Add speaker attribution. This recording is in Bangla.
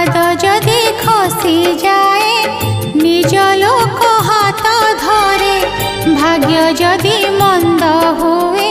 Speaker 1: पाद जदि खसी जाए निज लोक हाथ धरे भाग्य जदि मंद हुए